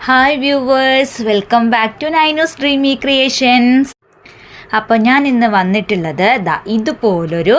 Hi viewers, welcome back to Nainu's dreamy creations. അപ്പോൾ ഞാൻ ഇന്ന് വന്നിട്ടുള്ളത് ഇതുപോലൊരു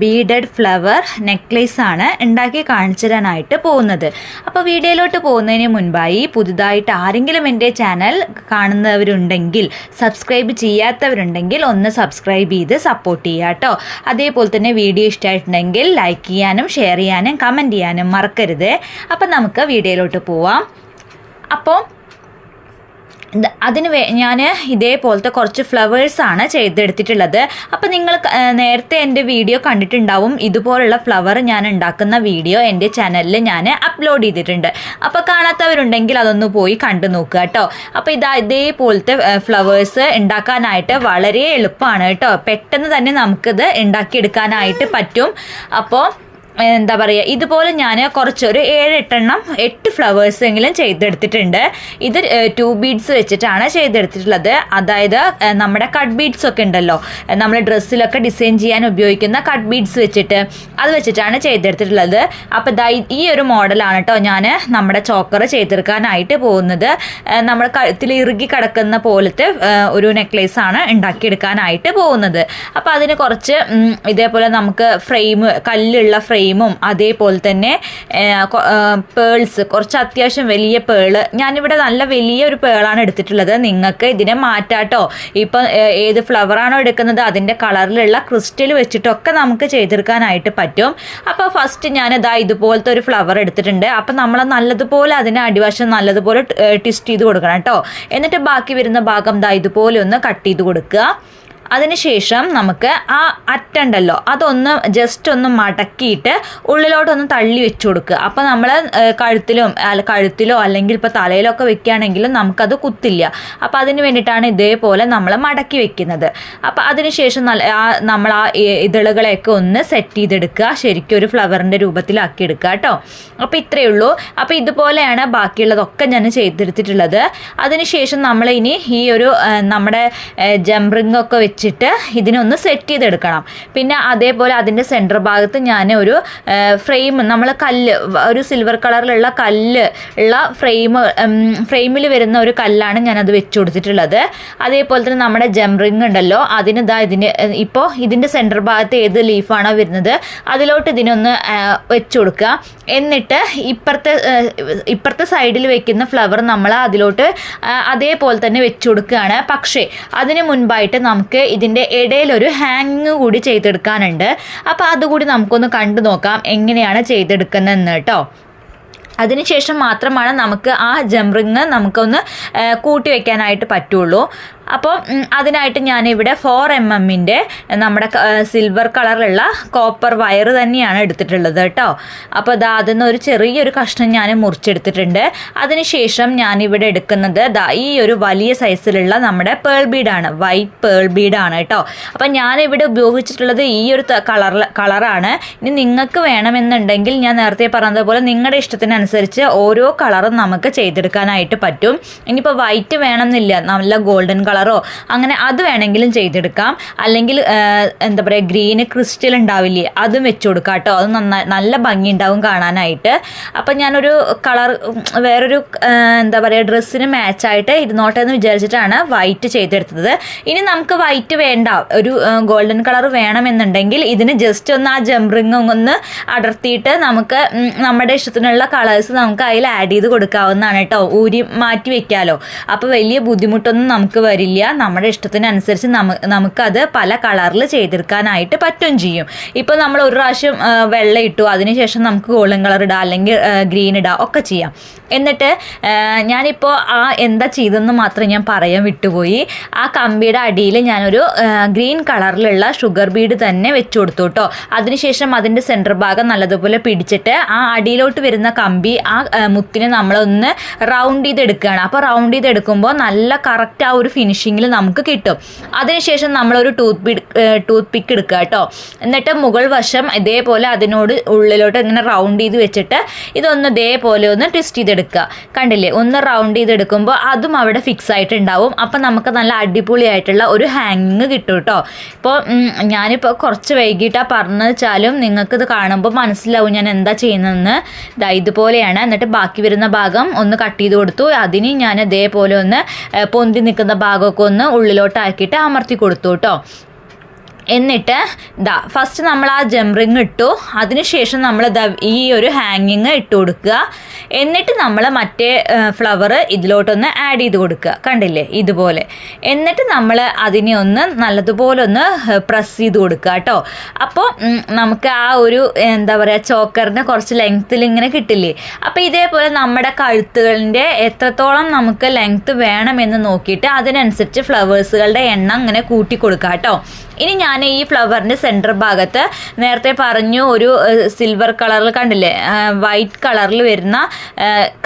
ബീഡഡ് ഫ്ലവർ നെക്ലേസാണ് ഉണ്ടാക്കി കാണിച്ചു തരാനായിട്ട് പോകുന്നത്. അപ്പോൾ വീഡിയോയിലോട്ട് പോകുന്നതിന് മുൻപായി പുതുതായിട്ട് ആരെങ്കിലും എൻ്റെ ചാനൽ കാണുന്നവരുണ്ടെങ്കിൽ, സബ്സ്ക്രൈബ് ചെയ്യാത്തവരുണ്ടെങ്കിൽ ഒന്ന് സബ്സ്ക്രൈബ് ചെയ്ത് സപ്പോർട്ട് ചെയ്യുക കേട്ടോ. അതേപോലെ തന്നെ വീഡിയോ ഇഷ്ടമായിട്ടുണ്ടെങ്കിൽ ലൈക്ക് ചെയ്യാനും ഷെയർ ചെയ്യാനും കമൻറ്റ് ചെയ്യാനും മറക്കരുത്. അപ്പോൾ നമുക്ക് വീഡിയോയിലോട്ട് പോവാം. അപ്പോൾ അതിന് ഞാൻ ഇതേപോലത്തെ കുറച്ച് ഫ്ലവേഴ്സാണ് ചെയ്തെടുത്തിട്ടുള്ളത്. അപ്പോൾ നിങ്ങൾ നേരത്തെ എൻ്റെ വീഡിയോ കണ്ടിട്ടുണ്ടാവും. ഇതുപോലുള്ള ഫ്ലവർ ഞാൻ ഉണ്ടാക്കുന്ന വീഡിയോ എൻ്റെ ചാനലിൽ ഞാൻ അപ്ലോഡ് ചെയ്തിട്ടുണ്ട്. അപ്പോൾ കാണാത്തവരുണ്ടെങ്കിൽ അതൊന്ന് പോയി കണ്ടു നോക്കുക കേട്ടോ. അപ്പോൾ ഇതേപോലത്തെ ഫ്ലവേഴ്സ് ഉണ്ടാക്കാനായിട്ട് വളരെ എളുപ്പമാണ് കേട്ടോ. പെട്ടെന്ന് തന്നെ നമുക്കിത് ഉണ്ടാക്കിയെടുക്കാനായിട്ട് പറ്റും. അപ്പോൾ എന്താ പറയുക, ഇതുപോലെ ഞാൻ കുറച്ചൊരു 8 ഫ്ലവേഴ്സ് എങ്കിലും ചെയ്തെടുത്തിട്ടുണ്ട്. ഇത് 2 ബീഡ്സ് വെച്ചിട്ടാണ് ചെയ്തെടുത്തിട്ടുള്ളത്. അതായത് നമ്മുടെ കട്ട് ബീഡ്സ് ഒക്കെ ഉണ്ടല്ലോ, നമ്മൾ ഡ്രസ്സിലൊക്കെ ഡിസൈൻ ചെയ്യാൻ ഉപയോഗിക്കുന്ന കട്ട് ബീഡ്സ് വെച്ചിട്ടാണ് ചെയ്തെടുത്തിട്ടുള്ളത്. അപ്പോൾ ഈ ഒരു മോഡലാണ് കേട്ടോ ഞാൻ നമ്മുടെ ചോക്കർ ചെയ്തെടുക്കാനായിട്ട് പോകുന്നത്. നമ്മൾ കഴുത്തിൽ ഇറുകി കിടക്കുന്ന പോലത്തെ ഒരു നെക്ലേസാണ് ഉണ്ടാക്കിയെടുക്കാനായിട്ട് പോകുന്നത്. അപ്പോൾ അതിന് കുറച്ച് ഇതേപോലെ നമുക്ക് കല്ലുള്ള ഫ്രെയിമും അതേപോലെ തന്നെ പേൾസ്, കുറച്ച് അത്യാവശ്യം വലിയ പേള്, ഞാനിവിടെ നല്ല വലിയൊരു പേളാണ് എടുത്തിട്ടുള്ളത്. നിങ്ങൾക്ക് ഇതിനെ മാറ്റാട്ടോ. ഇപ്പം ഏത് ഫ്ലവറാണോ എടുക്കുന്നത് അതിൻ്റെ കളറിലുള്ള ക്രിസ്റ്റൽ വെച്ചിട്ടൊക്കെ നമുക്ക് ചെയ്തെടുക്കാനായിട്ട് പറ്റും. അപ്പോൾ ഫസ്റ്റ് ഞാൻ ഇതുപോലത്തെ ഒരു ഫ്ലവർ എടുത്തിട്ടുണ്ട്. അപ്പം നമ്മൾ നല്ലതുപോലെ അതിൻ്റെ അടിവശം നല്ലതുപോലെ ട്വിസ്റ്റ് ചെയ്ത് കൊടുക്കണം കേട്ടോ. എന്നിട്ട് ബാക്കി വരുന്ന ഭാഗം ഇതുപോലെ ഒന്ന് കട്ട് ചെയ്ത് കൊടുക്കുക. അതിനുശേഷം നമുക്ക് ആ അറ്റുണ്ടല്ലോ ജസ്റ്റ് ഒന്ന് മടക്കിയിട്ട് ഉള്ളിലോട്ടൊന്ന് തള്ളി വെച്ച് കൊടുക്കുക. അപ്പോൾ നമ്മൾ കഴുത്തിലോ അല്ലെങ്കിൽ ഇപ്പോൾ തലയിലോ ഒക്കെ വെക്കുകയാണെങ്കിലും നമുക്കത് കുത്തില്ല. അപ്പോൾ അതിന് വേണ്ടിയിട്ടാണ് ഇതേപോലെ നമ്മൾ മടക്കി വെക്കുന്നത്. അപ്പോൾ അതിനുശേഷം നമ്മൾ ആ ഇതളുകളെയൊക്കെ ഒന്ന് സെറ്റ് ചെയ്തെടുക്കുക. ശരിക്കും ഒരു ഫ്ലവറിൻ്റെ രൂപത്തിലാക്കി എടുക്കുക കേട്ടോ. അപ്പോൾ ഇത്രയേ ഉള്ളൂ. അപ്പോൾ ഇതുപോലെയാണ് ബാക്കിയുള്ളതൊക്കെ ഞാൻ ചെയ്തെടുത്തിട്ടുള്ളത്. അതിനുശേഷം നമ്മൾ ഇനി ഈ ഒരു നമ്മുടെ ജംറിംഗ് ഒക്കെ വെച്ചിട്ട് ഇതിനൊന്ന് സെറ്റ് ചെയ്തെടുക്കണം. പിന്നെ അതേപോലെ അതിൻ്റെ സെൻറ്റർ ഭാഗത്ത് ഞാൻ ഒരു ഫ്രെയിം, നമ്മൾ ഒരു സിൽവർ കളറിലുള്ള ഉള്ള ഫ്രെയിമിൽ വരുന്ന ഒരു കല്ലാണ് ഞാനത് വെച്ച് കൊടുത്തിട്ടുള്ളത്. അതേപോലെ തന്നെ നമ്മുടെ ജംറിംഗ് ഉണ്ടല്ലോ, ഇപ്പോൾ ഇതിൻ്റെ സെൻറ്റർ ഭാഗത്ത് ഏത് ലീഫാണോ വരുന്നത് അതിലോട്ട് ഇതിനൊന്ന് വെച്ച് കൊടുക്കുക. എന്നിട്ട് ഇപ്പുറത്തെ സൈഡിൽ വെക്കുന്ന ഫ്ലവർ നമ്മൾ അതിലോട്ട് അതേപോലെ തന്നെ വെച്ച് കൊടുക്കുകയാണ്. പക്ഷേ അതിന് മുൻപായിട്ട് നമുക്ക് ഇതിൻ്റെ ഇടയിലൊരു ഹാങ്ങിങ് കൂടി ചെയ്തെടുക്കാനുണ്ട്. അപ്പോൾ അതുകൂടി നമുക്കൊന്ന് കണ്ടു നോക്കാം എങ്ങനെയാണ് ചെയ്തെടുക്കുന്നതെന്ന് കേട്ടോ. അതിനുശേഷം മാത്രമാണ് നമുക്ക് ആ ജംറിങ് നമുക്കൊന്ന് കൂട്ടി വയ്ക്കാനായിട്ട് പറ്റുള്ളൂ. അപ്പോൾ അതിനായിട്ട് ഞാനിവിടെ 4mm നമ്മുടെ സിൽവർ കളറിലുള്ള കോപ്പർ വയർ തന്നെയാണ് എടുത്തിട്ടുള്ളത് കേട്ടോ. അപ്പോൾ അതിന്ന് ഒരു ചെറിയൊരു കഷ്ണം ഞാൻ മുറിച്ചെടുത്തിട്ടുണ്ട്. അതിനുശേഷം ഞാനിവിടെ എടുക്കുന്നത് ഈ ഒരു വലിയ സൈസിലുള്ള നമ്മുടെ പേൾ ബീഡാണ്, വൈറ്റ് പേൾ ബീഡാണ് കേട്ടോ. അപ്പം ഞാനിവിടെ ഉപയോഗിച്ചിട്ടുള്ളത് ഈ ഒരു കളറാണ്. ഇനി നിങ്ങൾക്ക് വേണമെന്നുണ്ടെങ്കിൽ ഞാൻ നേരത്തെ പറഞ്ഞതുപോലെ നിങ്ങളുടെ ഇഷ്ടത്തിനനുസരിച്ച് ഓരോ കളറും നമുക്ക് ചെയ്തെടുക്കാനായിട്ട് പറ്റും. ഇനിയിപ്പോൾ വൈറ്റ് വേണമെന്നില്ല, നല്ല ഗോൾഡൻ കളറോ അങ്ങനെ അത് വേണമെങ്കിലും ചെയ്തെടുക്കാം. അല്ലെങ്കിൽ എന്താ പറയുക, ഗ്രീന് ക്രിസ്റ്റൽ ഉണ്ടാവില്ലേ, അതും വെച്ച് കൊടുക്കാം കേട്ടോ. അത് നല്ല ഭംഗി ഉണ്ടാവും കാണാനായിട്ട്. അപ്പം ഞാനൊരു വേറൊരു എന്താ പറയുക, ഡ്രസ്സിന് മാച്ചായിട്ട് ഇരുന്നോട്ടെ എന്ന് വിചാരിച്ചിട്ടാണ് വൈറ്റ് ചെയ്തെടുത്തത്. ഇനി നമുക്ക് വൈറ്റ് വേണ്ട, ഒരു ഗോൾഡൻ കളർ വേണമെന്നുണ്ടെങ്കിൽ ഇതിന് ജസ്റ്റ് ഒന്ന് ആ ജംറിങ് ഒന്ന് അടർത്തിയിട്ട് നമുക്ക് നമ്മുടെ ഇഷ്ടത്തിനുള്ള കളേഴ്സ് നമുക്ക് അതിൽ ആഡ് ചെയ്ത് കൊടുക്കാവുന്നതാണ് കേട്ടോ. ഊരി മാറ്റി വെക്കാമല്ലോ. അപ്പോൾ വലിയ ബുദ്ധിമുട്ടൊന്നും നമുക്ക് വരില്ല. നമ്മുടെ ഇഷ്ടത്തിനനുസരിച്ച് നമുക്കത് പല കളറിൽ ചെയ്തെടുക്കാനായിട്ട് പറ്റും ചെയ്യും. ഇപ്പോൾ നമ്മൾ ഒരു പ്രാവശ്യം വെള്ള ഇട്ടു, അതിനുശേഷം നമുക്ക് ഗോൾഡൻ കളർ ഇടാം, അല്ലെങ്കിൽ ഗ്രീൻ ഇടാം, ഒക്കെ ചെയ്യാം. എന്നിട്ട് ഞാനിപ്പോൾ എന്താ ചെയ്തെന്ന് മാത്രം ഞാൻ പറയാൻ വിട്ടുപോയി. ആ കമ്പിയുടെ അടിയിൽ ഞാനൊരു ഗ്രീൻ കളറിലുള്ള ഷുഗർ ബീഡ് തന്നെ വെച്ച് കൊടുത്തു കേട്ടോ. അതിനുശേഷം അതിൻ്റെ സെൻറ്റർ ഭാഗം നല്ലതുപോലെ പിടിച്ചിട്ട് ആ അടിയിലോട്ട് വരുന്ന കമ്പി, ആ മുത്തിനെ നമ്മളൊന്ന് റൗണ്ട് ചെയ്തെടുക്കുകയാണ്. അപ്പോൾ റൗണ്ട് ചെയ്തെടുക്കുമ്പോൾ നല്ല കറക്റ്റ് ആ ഒരു ഫിനിഷ് ഫിനിഷിങ്ങിൽ നമുക്ക് കിട്ടും. അതിനുശേഷം നമ്മളൊരു ടൂത്ത് പിക്ക് എടുക്കുക കേട്ടോ. എന്നിട്ട് മുകൾ വശം ഇതേപോലെ അതിനോട് ഉള്ളിലോട്ട് ഇങ്ങനെ റൗണ്ട് ചെയ്ത് വെച്ചിട്ട് ഇതൊന്ന് ഇതേപോലെ ഒന്ന് ട്വിസ്റ്റ് ചെയ്തെടുക്കുക. കണ്ടില്ലേ, ഒന്ന് റൗണ്ട് ചെയ്തെടുക്കുമ്പോൾ അതും അവിടെ ഫിക്സ് ആയിട്ടുണ്ടാവും. അപ്പം നമുക്ക് നല്ല അടിപൊളിയായിട്ടുള്ള ഒരു ഹാങ്ങിങ് കിട്ടും കേട്ടോ. ഇപ്പോൾ ഞാനിപ്പോൾ കുറച്ച് വൈകിട്ടാണ് പറഞ്ഞു വെച്ചാലും നിങ്ങൾക്കിത് കാണുമ്പോൾ മനസ്സിലാവും ഞാൻ എന്താ ചെയ്യുന്നതെന്ന്. ഇതുപോലെയാണ്. എന്നിട്ട് ബാക്കി വരുന്ന ഭാഗം ഒന്ന് കട്ട് ചെയ്ത് കൊടുത്തു. അതിന് ഞാൻ ഇതേപോലെ ഒന്ന് പൊന്തി നിൽക്കുന്ന ഭാഗമൊക്കെ ഒന്ന് ഉള്ളിലോട്ടാക്കിയിട്ട് അമർത്തി കൊടുത്തു കേട്ടോ. എന്നിട്ട് ഫസ്റ്റ് നമ്മൾ ആ ജംറിങ് ഇട്ടു. അതിനുശേഷം നമ്മൾ ഈ ഒരു ഹാങ്ങിങ് ഇട്ട് കൊടുക്കുക. എന്നിട്ട് നമ്മൾ മറ്റേ ഫ്ലവർ ഇതിലോട്ടൊന്ന് ആഡ് ചെയ്ത് കൊടുക്കുക. കണ്ടില്ലേ, ഇതുപോലെ. എന്നിട്ട് നമ്മൾ അതിനെ ഒന്ന് നല്ലതുപോലെ ഒന്ന് പ്രസ് ചെയ്ത് കൊടുക്കുക കേട്ടോ. അപ്പോൾ നമുക്ക് ആ ഒരു എന്താ പറയുക, ചോക്കറിന് കുറച്ച് ലെങ്ത്തിൽ ഇങ്ങനെ കിട്ടില്ലേ. അപ്പോൾ ഇതേപോലെ നമ്മുടെ കഴുത്തുകളിൻ്റെ എത്രത്തോളം നമുക്ക് ലെങ്ത്ത് വേണമെന്ന് നോക്കിയിട്ട് അതിനനുസരിച്ച് ഫ്ലവേഴ്സുകളുടെ എണ്ണം ഇങ്ങനെ കൂട്ടി കൊടുക്കുക കേട്ടോ. ഇനി ഞാൻ ഈ ഫ്ലവറിൻ്റെ സെൻറ്റർ ഭാഗത്ത് നേരത്തെ പറഞ്ഞു ഒരു സിൽവർ കളറിൽ കണ്ടില്ലേ, വൈറ്റ് കളറിൽ വരുന്ന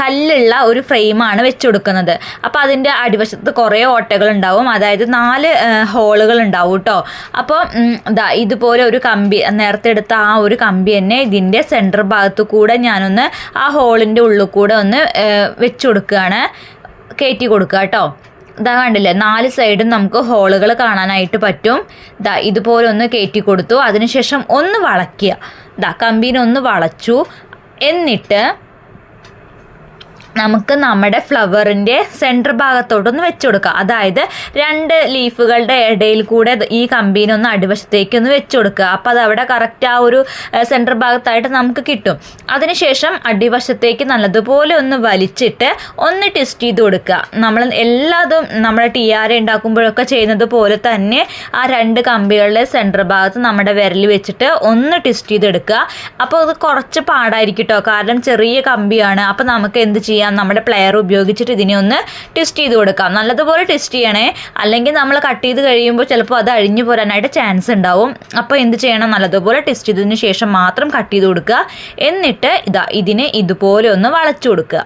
കല്ലുള്ള ഒരു ഫ്രെയിമാണ് വെച്ച് കൊടുക്കുന്നത്. അപ്പോൾ അതിൻ്റെ അടിവശത്ത് കുറേ ഓട്ടകൾ ഉണ്ടാവും, അതായത് 4 ഹോളുകൾ ഉണ്ടാവും കേട്ടോ. അപ്പോൾ ഇതുപോലെ ഒരു കമ്പി, നേരത്തെ എടുത്ത ആ ഒരു കമ്പി തന്നെ ഇതിൻ്റെ സെൻറ്റർ ഭാഗത്ത് കൂടെ ഞാനൊന്ന് ആ ഹോളിൻ്റെ ഉള്ളിൽ കൂടെ ഒന്ന് വെച്ച് കൊടുക്കുകയാണ്, കയറ്റി കൊടുക്കുക കേട്ടോ. കണ്ടില്ലേ, 4 സൈഡും നമുക്ക് ഹോളുകൾ കാണാനായിട്ട് പറ്റും. ഇതുപോലെ ഒന്ന് കയറ്റി കൊടുത്തു. അതിനുശേഷം ഒന്ന് വളയ്ക്കുക. കമ്പീനെ ഒന്ന് വളച്ചു. എന്നിട്ട് നമുക്ക് നമ്മുടെ ഫ്ലവറിൻ്റെ സെൻറ്റർ ഭാഗത്തോട്ടൊന്ന് വെച്ച് കൊടുക്കുക. അതായത് 2 ലീഫുകളുടെ ഇടയിൽ കൂടെ ഈ കമ്പീനൊന്ന് അടിവശത്തേക്ക് ഒന്ന് വെച്ച് കൊടുക്കുക. അപ്പോൾ അത് അവിടെ കറക്റ്റ് ആ ഒരു സെൻറ്റർ ഭാഗത്തായിട്ട് നമുക്ക് കിട്ടും. അതിനുശേഷം അടിവശത്തേക്ക് നല്ലതുപോലെ ഒന്ന് വലിച്ചിട്ട് ഒന്ന് ട്വിസ്റ്റ് ചെയ്ത് കൊടുക്കുക. നമ്മൾ എല്ലാതും നമ്മുടെ ടിയാര ഉണ്ടാക്കുമ്പോഴൊക്കെ ചെയ്യുന്നത് പോലെ തന്നെ ആ 2 കമ്പികളുടെ സെൻറ്റർ ഭാഗത്ത് നമ്മുടെ വിരൽ വെച്ചിട്ട് ഒന്ന് ട്വിസ്റ്റ് ചെയ്തെടുക്കുക. അപ്പോൾ അത് കുറച്ച് പാടായിരിക്കും കേട്ടോ, കാരണം ചെറിയ കമ്പിയാണ്. അപ്പോൾ നമുക്ക് എന്ത് ചെയ്യാം, നമ്മുടെ പ്ലെയർ ഉപയോഗിച്ചിട്ട് ഇതിനെ ഒന്ന് ട്വിസ്റ്റ് ചെയ്ത് കൊടുക്കാം. നല്ലതുപോലെ ട്വിസ്റ്റ് ചെയ്യണേ, അല്ലെങ്കിൽ നമ്മൾ കട്ട് ചെയ്ത് കഴിയുമ്പോൾ ചിലപ്പോൾ അത് അഴിഞ്ഞു പോരാനായിട്ട് ചാൻസ് ഉണ്ടാവും. അപ്പോൾ എന്ത് ചെയ്യണം, നല്ലതുപോലെ ട്വിസ്റ്റ് ചെയ്തതിന് ശേഷം മാത്രം കട്ട് ചെയ്ത് കൊടുക്കുക. എന്നിട്ട് ഇതിനെ ഇതുപോലെ ഒന്ന് വളച്ചു കൊടുക്കുക.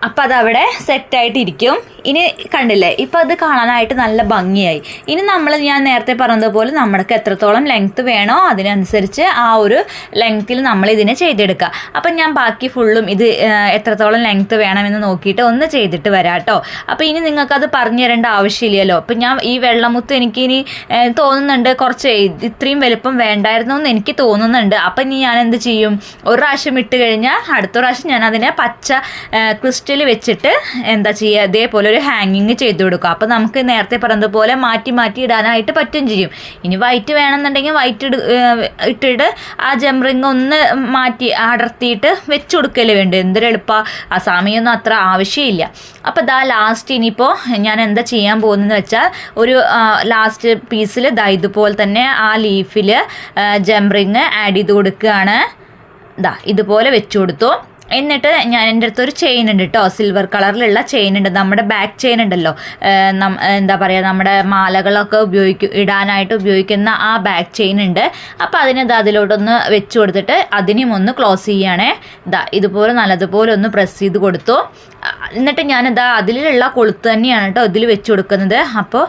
അപ്പം അതവിടെ സെറ്റായിട്ടിരിക്കും. ഇനി കണ്ടില്ലേ, ഇപ്പം അത് കാണാനായിട്ട് നല്ല ഭംഗിയായി. ഇനി ഞാൻ നേരത്തെ പറഞ്ഞതുപോലെ നമ്മൾക്ക് എത്രത്തോളം ലെങ്ത്ത് വേണോ അതിനനുസരിച്ച് ആ ഒരു ലെങ്ത്തിൽ നമ്മൾ ഇതിനെ ചെയ്തെടുക്കുക. അപ്പം ഞാൻ ബാക്കി ഫുള്ളും ഇത് എത്രത്തോളം ലെങ്ത്ത് വേണമെന്ന് നോക്കിയിട്ട് ഒന്ന് ചെയ്തിട്ട് വരാം കേട്ടോ. അപ്പോൾ ഇനി നിങ്ങൾക്കത് പറഞ്ഞു തരേണ്ട ആവശ്യമില്ലല്ലോ. അപ്പം ഞാൻ ഈ വെള്ളമുത്ത് എനിക്കിനി തോന്നുന്നുണ്ട് കുറച്ച് ഇത്രയും വലുപ്പം വേണ്ടായിരുന്നു എന്ന് എനിക്ക് തോന്നുന്നുണ്ട്. അപ്പം ഇനി ഞാൻ എന്ത് ചെയ്യും, ഒരു പ്രാവശ്യം ഇട്ട് കഴിഞ്ഞാൽ അടുത്ത പ്രാവശ്യം ഞാൻ അതിനെ പച്ച ക്രിസ്റ്റൽ വെച്ചിട്ട് എന്താ ചെയ്യുക, ഇതേപോലെ ഒരു ഹാങ്ങിങ് ചെയ്ത് കൊടുക്കുക. അപ്പോൾ നമുക്ക് നേരത്തെ പറഞ്ഞതുപോലെ മാറ്റി മാറ്റി ഇടാനായിട്ട് പറ്റും ചെയ്യും. ഇനി വൈറ്റ് വേണമെന്നുണ്ടെങ്കിൽ വൈറ്റ് ഇട്ടിട്ട് ആ ജംറിങ് ഒന്ന് മാറ്റി അടർത്തിയിട്ട് വെച്ച് കൊടുക്കലേ വേണ്ടു. എന്തൊരു എളുപ്പമാണ്, ആ സമയമൊന്നും അത്ര ആവശ്യമില്ല. അപ്പോൾ ലാസ്റ്റ് ഇനിയിപ്പോൾ ഞാൻ എന്താ ചെയ്യാൻ പോകുന്നതെന്ന് വെച്ചാൽ ഒരു ലാസ്റ്റ് പീസിൽ ഇതുപോലെ തന്നെ ആ ലീഫിൽ ജംറിങ് ആഡ് ചെയ്ത് കൊടുക്കുകയാണ്. ഇതുപോലെ വെച്ച് കൊടുത്തു. എന്നിട്ട് എൻ്റെ അടുത്തൊരു ചെയിൻ ഉണ്ട് കേട്ടോ, സിൽവർ കളറിലുള്ള ചെയിൻ ഉണ്ട്. നമ്മുടെ ബാക്ക് ചെയിൻ ഉണ്ടല്ലോ, എന്താ പറയുക, നമ്മുടെ മാലകളൊക്കെ ഇടാനായിട്ട് ഉപയോഗിക്കുന്ന ആ ബാക്ക് ചെയിൻ ഉണ്ട്. അപ്പോൾ അതിലോട്ടൊന്ന് വെച്ച് കൊടുത്തിട്ട് അതിനെയും ഒന്ന് ക്ലോസ് ചെയ്യുകയാണേ. ഇതുപോലെ നല്ലതുപോലെ ഒന്ന് പ്രസ് ചെയ്ത് കൊടുത്തു. എന്നിട്ട് ഞാനിതാ അതിലുള്ള കൊളുത്ത് തന്നെയാണ് കേട്ടോ ഇതിൽ വെച്ച് കൊടുക്കുന്നത്. അപ്പോൾ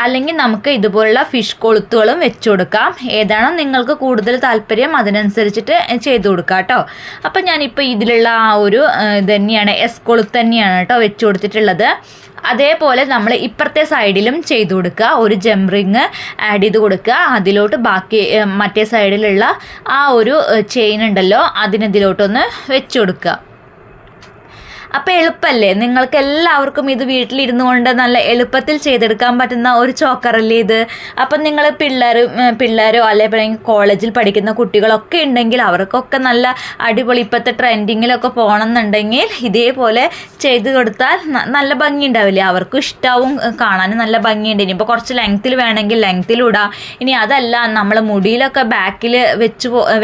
അല്ലെങ്കിൽ നമുക്ക് ഇതുപോലുള്ള ഫിഷ് കൊളുത്തുകളും വെച്ച് കൊടുക്കാം. ഏതാണോ നിങ്ങൾക്ക് കൂടുതൽ താല്പര്യം അതിനനുസരിച്ചിട്ട് ചെയ്ത് കൊടുക്കാം കേട്ടോ. അപ്പം ഞാനിപ്പോൾ ഇതിലുള്ള ആ ഒരു തന്നെയാണ് കൊളുത്ത് തന്നെയാണ് കേട്ടോ വെച്ച് കൊടുത്തിട്ടുള്ളത്. അതേപോലെ നമ്മൾ ഇപ്പുറത്തെ സൈഡിലും ചെയ്ത് കൊടുക്കുക. ഒരു ജംറിങ് ആഡ് ചെയ്ത് കൊടുക്കുക. അതിലോട്ട് ബാക്കി മറ്റേ സൈഡിലുള്ള ആ ഒരു ചെയിൻ ഉണ്ടല്ലോ അതിനതിലോട്ടൊന്ന് വെച്ച് കൊടുക്കുക. അപ്പോൾ എളുപ്പമല്ലേ, നിങ്ങൾക്ക് എല്ലാവർക്കും ഇത് വീട്ടിലിരുന്നു കൊണ്ട് നല്ല എളുപ്പത്തിൽ ചെയ്തെടുക്കാൻ പറ്റുന്ന ഒരു ചോക്കറല്ലേ ഇത്. അപ്പം നിങ്ങൾ പിള്ളേരോ അല്ലെങ്കിൽ കോളേജിൽ പഠിക്കുന്ന കുട്ടികളൊക്കെ ഉണ്ടെങ്കിൽ അവർക്കൊക്കെ നല്ല അടിപൊളി ഇപ്പോഴത്തെ ട്രെൻഡിങ്ങിലൊക്കെ പോകണമെന്നുണ്ടെങ്കിൽ ഇതേപോലെ ചെയ്ത് കൊടുത്താൽ നല്ല ഭംഗി ഉണ്ടാവില്ലേ, അവർക്കും ഇഷ്ടമാവും, കാണാനും നല്ല ഭംഗിയുണ്ട്. ഇനിയിപ്പോൾ കുറച്ച് ലെങ്ത്തിൽ വേണമെങ്കിൽ ലെങ്ത്തിലിടാം. ഇനി അതല്ല നമ്മൾ മുടിയിലൊക്കെ ബാക്കിൽ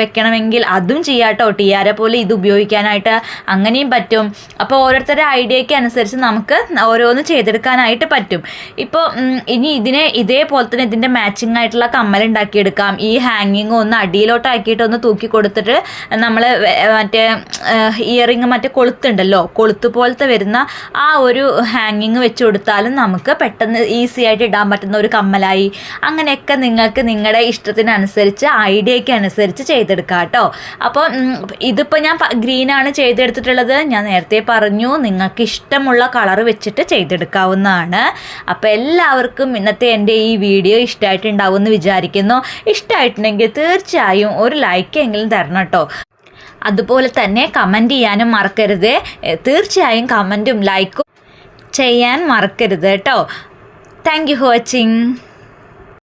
വെക്കണമെങ്കിൽ അതും ചെയ്യാട്ടോ. ടിയാര പോലെ ഇത് ഉപയോഗിക്കാനായിട്ട് അങ്ങനെയും പറ്റും. അപ്പോൾ ഓരോരുത്തരുടെ ഐഡിയയ്ക്ക് അനുസരിച്ച് നമുക്ക് ഓരോന്ന് ചെയ്തെടുക്കാനായിട്ട് പറ്റും. ഇപ്പോൾ ഇനി ഇതേപോലെ തന്നെ ഇതിൻ്റെ മാച്ചിങ് ആയിട്ടുള്ള കമ്മൽ ഉണ്ടാക്കിയെടുക്കാം. ഈ ഹാങ്ങിങ് ഒന്ന് അടിയിലോട്ടാക്കിയിട്ട് ഒന്ന് തൂക്കി കൊടുത്തിട്ട് നമ്മൾ മറ്റേ ഇയറിങ് മറ്റേ കൊളുത്തുണ്ടല്ലോ, കൊളുത്ത് പോലത്തെ വരുന്ന ആ ഒരു ഹാങ്ങിങ് വെച്ച് കൊടുത്താലും നമുക്ക് പെട്ടെന്ന് ഈസി ആയിട്ട് ഇടാൻ പറ്റുന്ന ഒരു കമ്മലായി. അങ്ങനെയൊക്കെ നിങ്ങൾക്ക് നിങ്ങളുടെ ഇഷ്ടത്തിനനുസരിച്ച് ഐഡിയയ്ക്ക് അനുസരിച്ച് ചെയ്തെടുക്കാം കേട്ടോ. അപ്പോൾ ഇതിപ്പോൾ ഞാൻ ഗ്രീനാണ് ചെയ്തെടുത്തിട്ടുള്ളത്. ഞാൻ നേരത്തെ പറഞ്ഞു നിങ്ങൾക്ക് ഇഷ്ടമുള്ള കളർ വെച്ചിട്ട് ചെയ്തെടുക്കാവുന്നതാണ്. അപ്പോൾ എല്ലാവർക്കും ഇന്നത്തെ എൻ്റെ ഈ വീഡിയോ ഇഷ്ടമായിട്ടുണ്ടാവും എന്ന് വിചാരിക്കുന്നു. ഇഷ്ടമായിട്ടുണ്ടെങ്കിൽ തീർച്ചയായും ഒരു ലൈക്ക് എങ്കിലും തരണം കേട്ടോ. അതുപോലെ തന്നെ കമൻറ്റ് ചെയ്യാനും മറക്കരുത്. തീർച്ചയായും കമൻറ്റും ലൈക്കും ചെയ്യാൻ മറക്കരുത് കേട്ടോ. Thank you for watching.